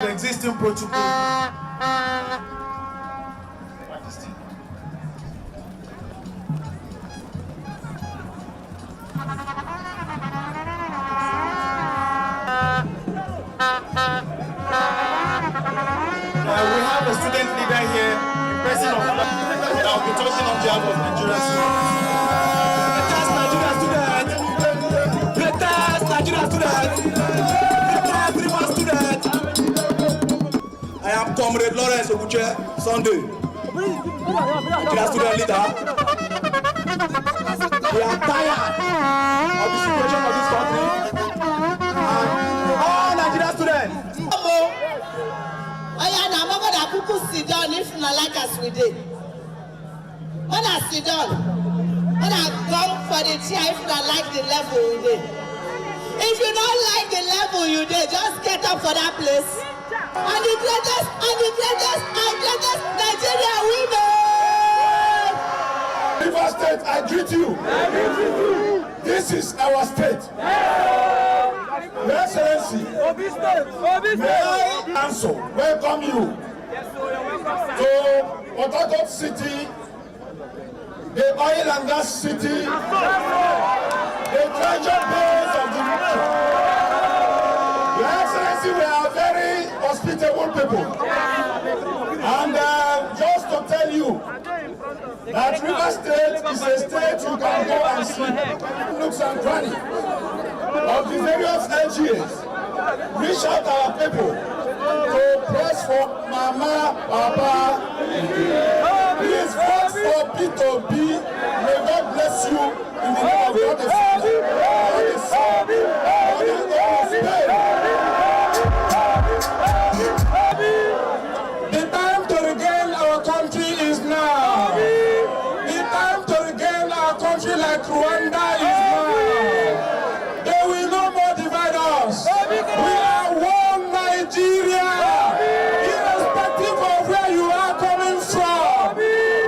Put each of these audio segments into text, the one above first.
The existing protocol. We have a student leader here, the president of that will be talking on behalf of Nigerian students. I am Comrade Lawrence Obuche Sunday, Nigerian student leader. We are tired of the situation of this country. All Nigerian students. I am over the people sit down if you like us we did. When I sit down, when I come for the chair if you like the level we did. If you don't like the level you did, just get up for that place. And the greatest Nigerian women! River State, I greet you. This is our state. Your Excellency, may I also welcome you to Port Harcourt City, the oil and gas city, the treasure base of the nation. Your Excellency, we are very hospitable people. And just to tell you that River State is a state you can go and see. Looks and cranny of the various NGOs. Reach out our people to press for Mama, Papa. Please vote for Peter Obi. May God bless you in the name of God the Father, God the Son, God the Holy Spirit. The time to regain our country is now. The time to regain our country like Rwanda is now. They will no more divide us. We are one Nigeria, irrespective of where you are coming from,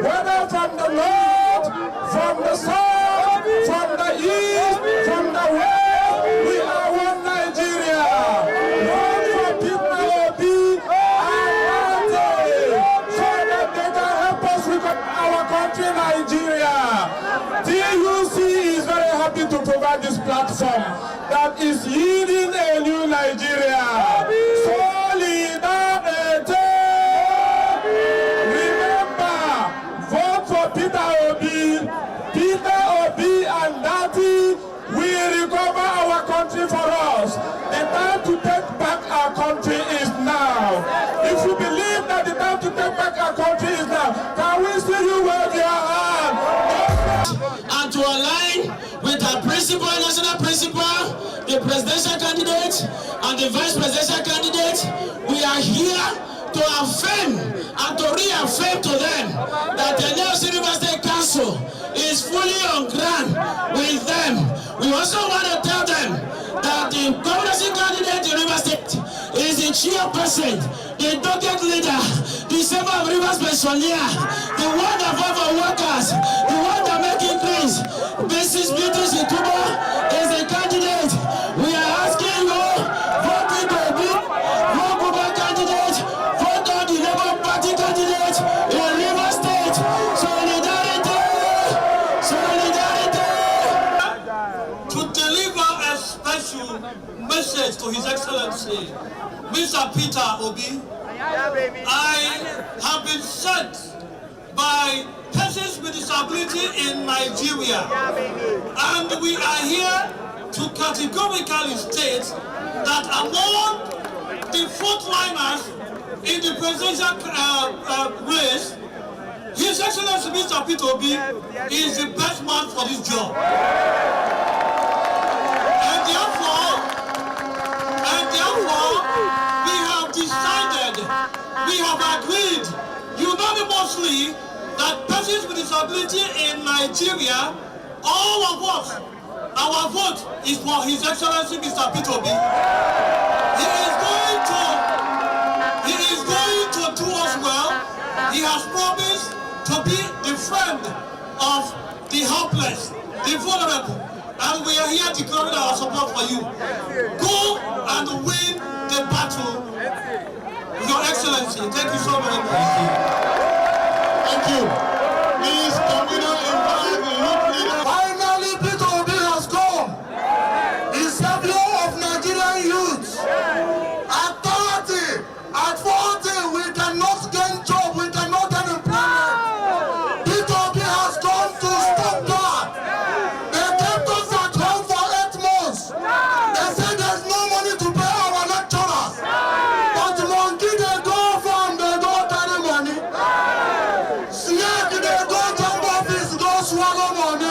whether from the north, from the south, from the east, from the west. We are one Nigeria. Vote for Peter Obi and so that they can help us recover our country, Nigeria. TUC is very happy to provide this platform that is yielding a new Nigeria. Solidarity! Remember, vote for Peter Obi. Peter Obi and Daddy will recover our country for us. The time to take back our country is now. If you believe that the time to take back our country is now, can we see you wave your hand? And to align with our principal, national principal, the presidential candidate and the vice presidential candidate, we are here to affirm and to reaffirm to them that the Nigerian University Council is fully on ground with them. We also want to tell them that the governorship candidate in River State is the chairperson, the docket leader, the server of Rivers pensioner, the one that vote for workers, the one that making things, business meetings in Cuba is the candidate. We are asking you, vote Peter Obi, vote Cuba candidate, vote on the Labour Party candidate in River State. Solidarity! Solidarity! To deliver a special message to His Excellency, Mr. Peter Obi, I have been sent by persons with disability in Nigeria, and we are here to categorically state that among the frontliners in the presidential race, His Excellency Mr. Peter Obi is the best man for this job. And therefore, we have decided, we have agreed unanimously that persons with disability in Nigeria, all of us, our vote is for His Excellency Mr. Peter Obi. He is going to do us well. He has promised to be the friend of the helpless, the vulnerable, and we are here declaring our support for you. Go and win the battle Excellency. Thank you so very much. Thank you. Please, can we now invite the youth leader? Finally, Peter Obi has come. The savior of Nigerian youth. At 30, at 40, we cannot gain job, we cannot get employment. Peter Obi has come to stop that. They kept us at home for 8 months. They said there's no money to pay our lecturers. But monkey, they go farm, they don't carry money. Snake, they go jump office, go swallow money.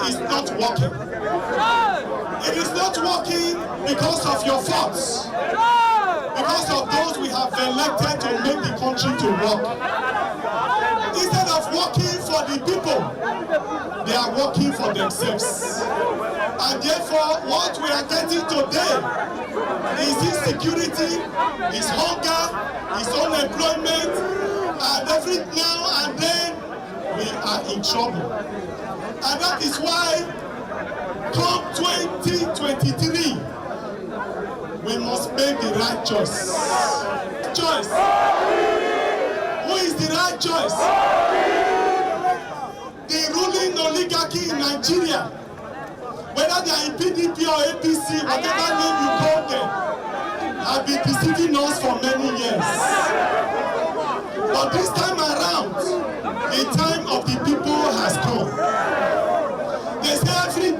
Is not working. It is not working because of your faults. Because of those we have elected to make the country to work. Instead of working for the people, they are working for themselves. And therefore, what we are getting today is insecurity, is hunger, is unemployment, and every now and then we are in trouble. And that is why, come 2023, we must make the right choice. Who is the right choice? The ruling oligarchy in Nigeria, whether they are in PDP or APC, whatever name you call them, have been deceiving us for many years. But this time around, the time of the people has come. They say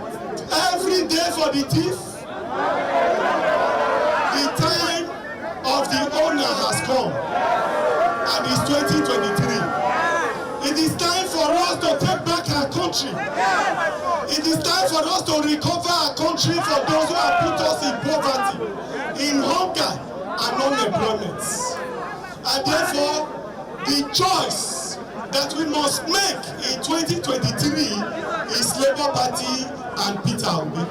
every day for the thief, the time of the owner has come, and it's 2023. It is time for us to take back our country. It is time for us to recover our country for those who have put us in poverty, in hunger, and unemployment. And therefore, the choice that we must make in 2023 is Labour Party and Peter Obi.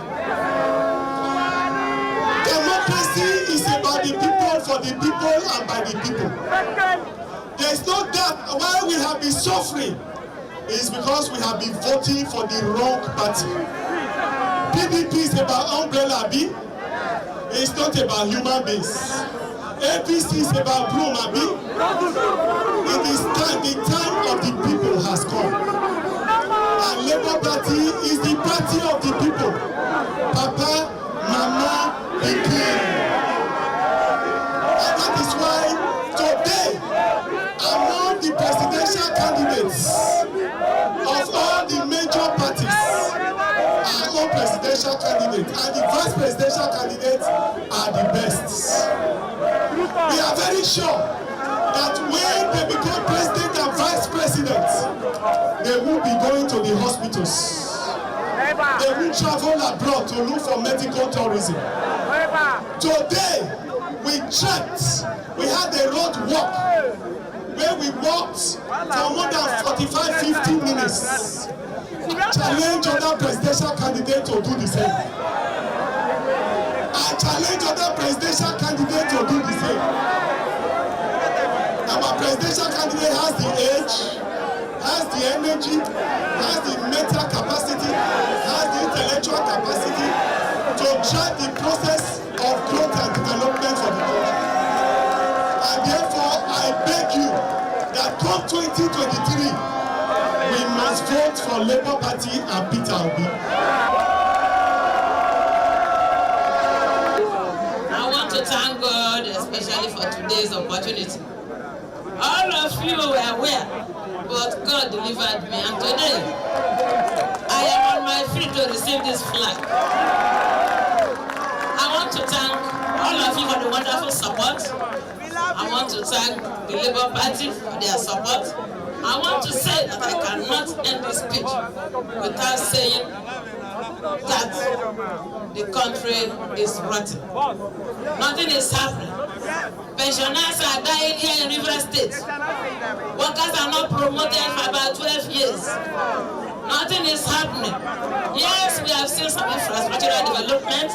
Democracy is about the people, for the people, and by the people. There is no doubt why we have been suffering is because we have been voting for the wrong party. PDP is about umbrella B. It's not about human beings. APC is about broom abi. It is time, the time of the people has come. And Labour Party is the party of the people. Papa, Mama, Pikin. And that is why today, among the presidential candidates of all the major parties, our own presidential candidate and the vice presidential candidates are the best. We are very sure that when they become president and vice president, they will be going to the hospitals. They will travel abroad to look for medical tourism. Today, we checked. We had a road walk where we walked for more than 45-50 minutes. I challenge other presidential candidates to do the same. I challenge other presidential candidates to do the same. Our presidential candidate has the age, has the energy, has the mental capacity, has the intellectual capacity to drive the process of growth and development for the country. And therefore, I beg you that come 2023, we must vote for Labour Party and Peter Obi. I want to thank God especially for today's opportunity. All of you were aware, but God delivered me, and today I am on my feet to receive this flag. I want to thank all of you for the wonderful support. I want to thank the Labour Party for their support. I want to say that I cannot end this speech without saying that the country is rotten. Nothing is happening. Pensioners are dying here in River State. Workers are not promoted for about 12 years. Nothing is happening. Yes, we have seen some infrastructural development,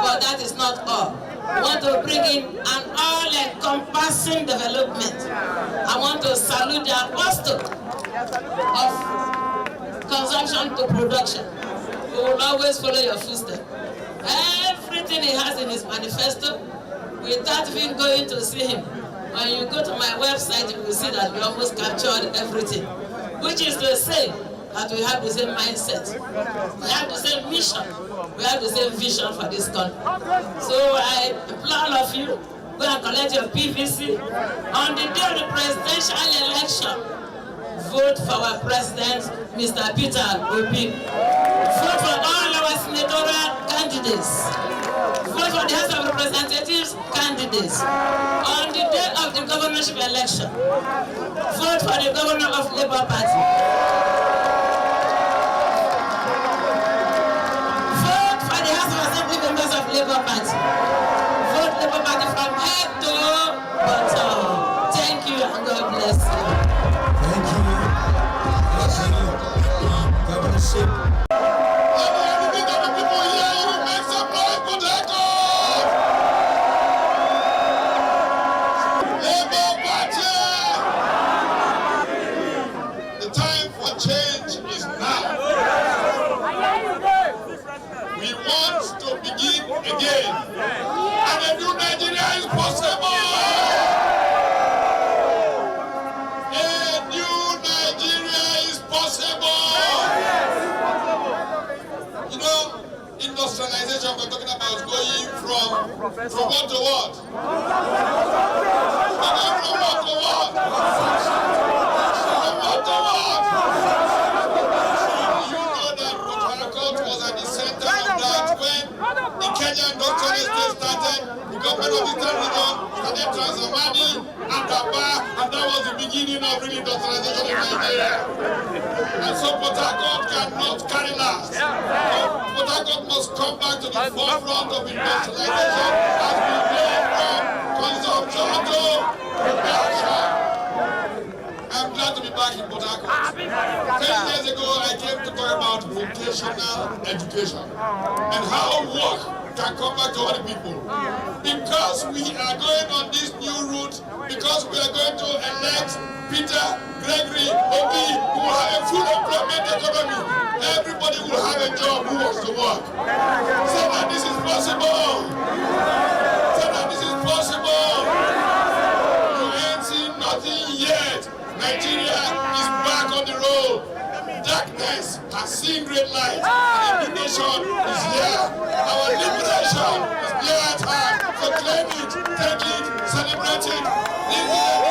but that is not all. We want to bring in an all-encompassing development. I want to salute the apostle of consumption to production. We will always follow your footsteps. Everything he has in his manifesto, without even going to see him. When you go to my website, you will see that we almost captured everything, which is to say that we have the same mindset, we have the same mission, we have the same vision for this country. So I implore all of you, go and collect your PVC. On the day of the presidential election, vote for our president, Mr. Peter Obi. Vote for all our senatorial candidates. Vote for the House of Representatives candidates. On the day of the governorship election, vote for the governor of Labour Party. Members of Labour Party. Vote Labour Party from head to bottom. Thank you and God bless you. Thank you. Governorship. Everything that the people hear you make some noise, Port Harcourt. Labour Party. The time for change is now. We want to begin again, and a new Nigeria is possible. A new Nigeria is possible. You know, industrialization we're talking about is going from what to what? From what to what? From what to what? You know that Port Harcourt was at the center of that when the Kenyan industrial estate started, the government of the region started Transamadi, Akaba, and that was the beginning of real industrialization in Nigeria. And so Port Harcourt cannot carry last. Port Harcourt must come back to the forefront of industrialization as we go from consumption to production. I'm glad to be back in Port Harcourt. 10 years ago, I came to talk about vocational education and how work can come back to other people. Because we are going on this new route, because we are going to elect Peter Obi, who will have a full employment economy. Everybody will have a job who wants to work. Say that this is possible. Say that this is possible. You ain't seen nothing yet. Nigeria is back on the road. Darkness has seen great light. And the nation is here. Our liberation is near at hand. So claim it, take it, celebrate it. This is